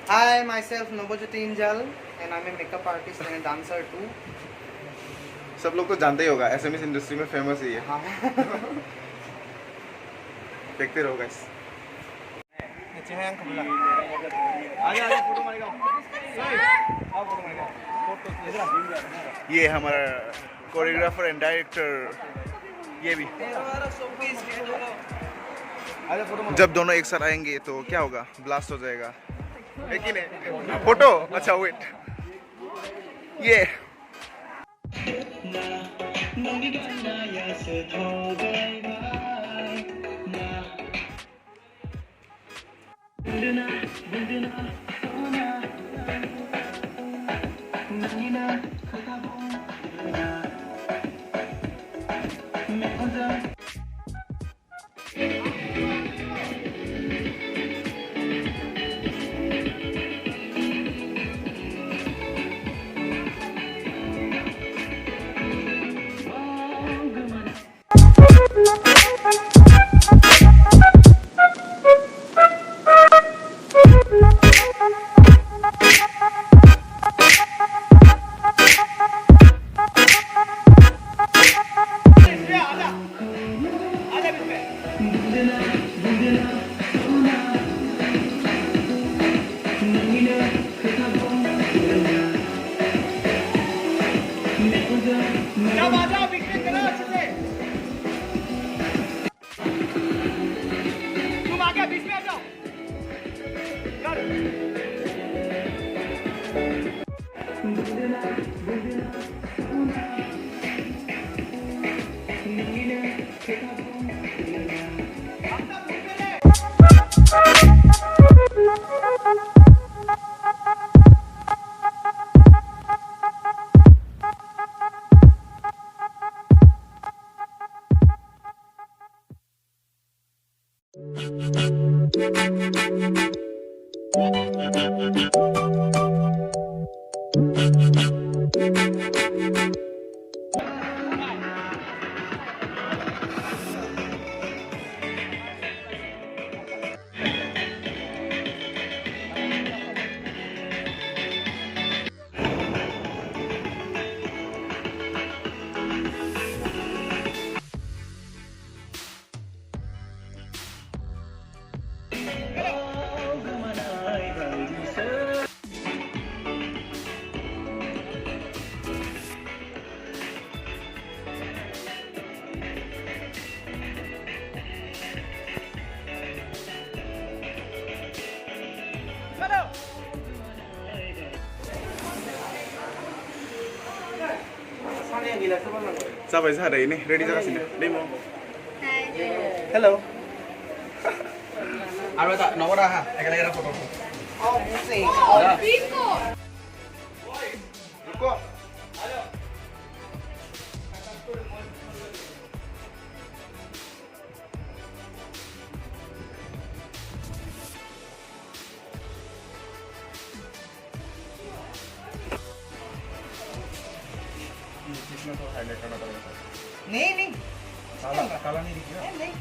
Hi, myself Nobojyoti Injal, and I'm a makeup artist and a dancer too. सब लोग तो जानते ही होगा एसएमएस इंडस्ट्री में फेमस ही है हाँ देखते रहो गाइस नीचे हैं अंक बुला आजा आजा फोटो मारेगा आओ फोटो मारेगा फोटो इधर ये हमारा कोरियोग्राफर एंड डायरेक्टर ये भी आजा फोटो जब दोनों एक साथ आएंगे तो क्या होगा ब्लास्ट हो जाएगा है कि नहीं फोटो अच्छा वेट ये Sampai hari ini ready ke sini demo hello ada tak nomor dah lagi foto oh musik ruko नहीं काला नहीं दिख रहा नहीं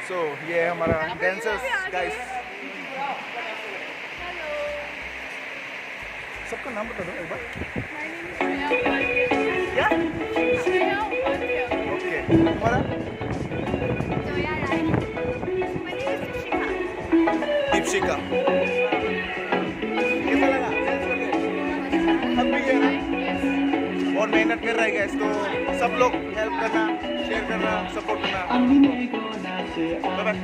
So ये है हमारा dancers guys. सबका नाम बता दो एक बार. क्या? Okay. तुम्हारा? दीपशिका. कैसा लगा? Dance करके? अब भी है ना? बहुत मेहनत कर रहा है guys, तो सब लोग हेल्प करना, शेयर करना, सपोर्ट करना. Bye bye.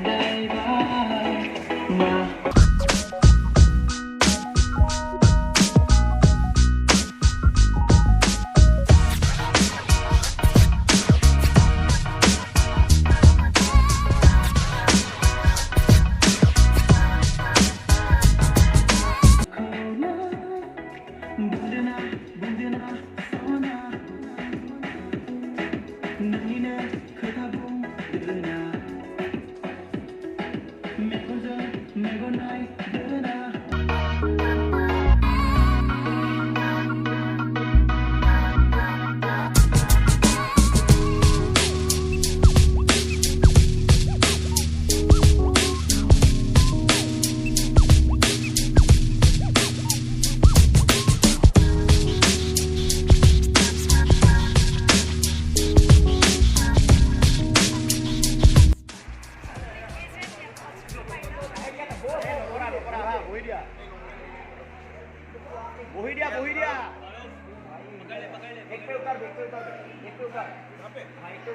वही दिया एक पे उतार एक पे उतार एक पे उतार कहां पे हां एक पे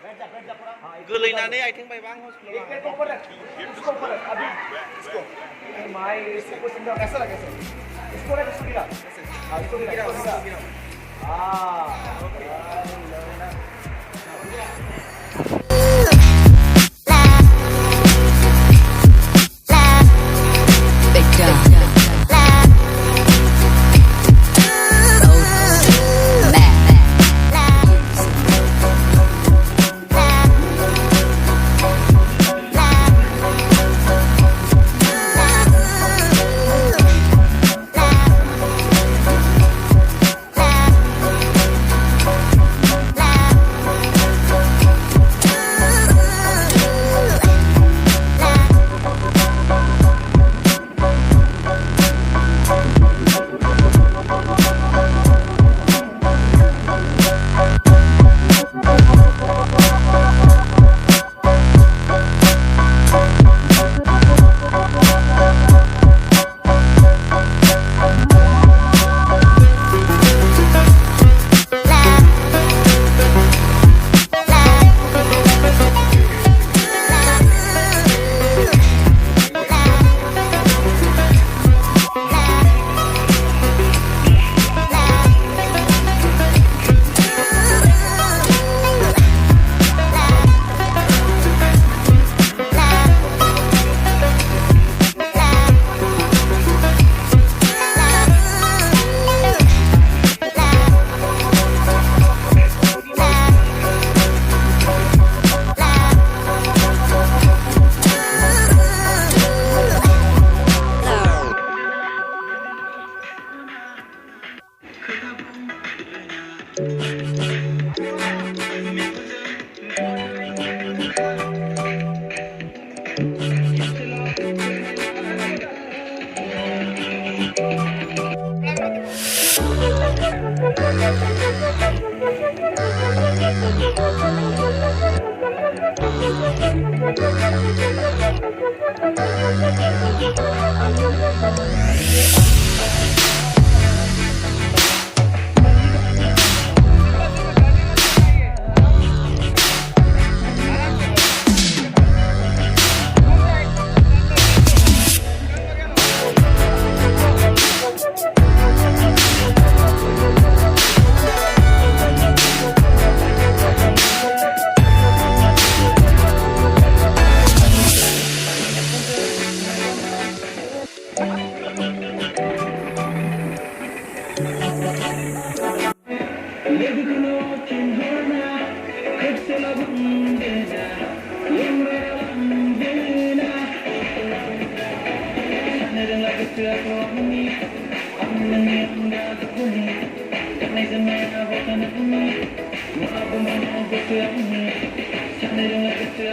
बैठ जा पूरा हां गोलैनानै आथिं बायबा आं हॉस्पिटल एक पे ऊपर रख इसको ऊपर रख अभी इसको माय इसको सिंधा कैसा लगा इसको रख इसको गिरा हां इसको गिरा हां ओके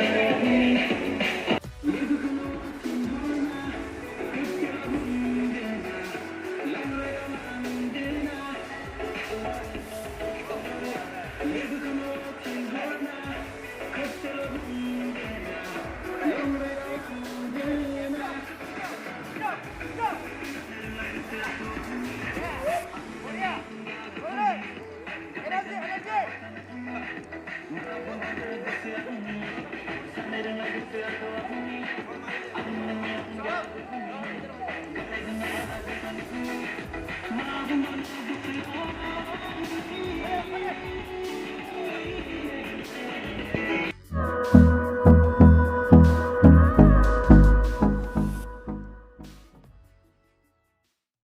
Sannw